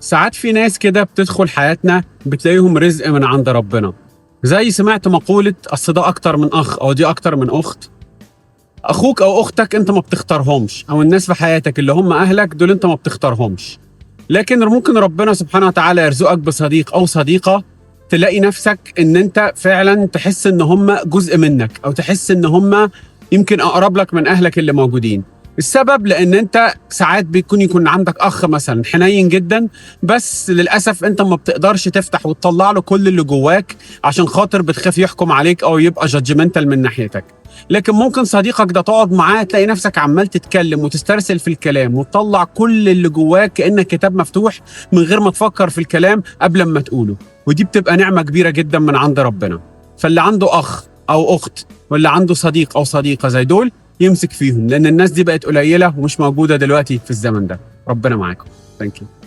ساعات في ناس كده بتدخل حياتنا بتلاقيهم رزق من عند ربنا. زي سمعت مقولة أصل ده أكتر من أخ أو دي أكتر من أخت. أخوك أو أختك أنت ما بتختارهمش، أو الناس في حياتك اللي هم أهلك دول أنت ما بتختارهمش. لكن ممكن ربنا سبحانه وتعالى يرزقك بصديق أو صديقة تلاقي نفسك إن أنت فعلا تحس إن هم جزء منك، أو تحس إن هم يمكن أقرب لك من أهلك اللي موجودين. السبب لأن أنت ساعات يكون عندك أخ مثلا حنين جدا، بس للأسف أنت ما بتقدرش تفتح وتطلع له كل اللي جواك عشان خاطر بتخاف يحكم عليك أو يبقى جادجمنتال من ناحيتك. لكن ممكن صديقك ده تقعد معاه تلاقي نفسك عمال تتكلم وتسترسل في الكلام وتطلع كل اللي جواك كأنك كتاب مفتوح من غير ما تفكر في الكلام قبل ما تقوله، ودي بتبقى نعمة كبيرة جدا من عند ربنا. فاللي عنده أخ أو أخت واللي عنده صديق أو صديقة زي دول يمسك فيهم، لأن الناس دي بقت قليلة ومش موجودة دلوقتي في الزمن ده. ربنا معاكم. Thank you.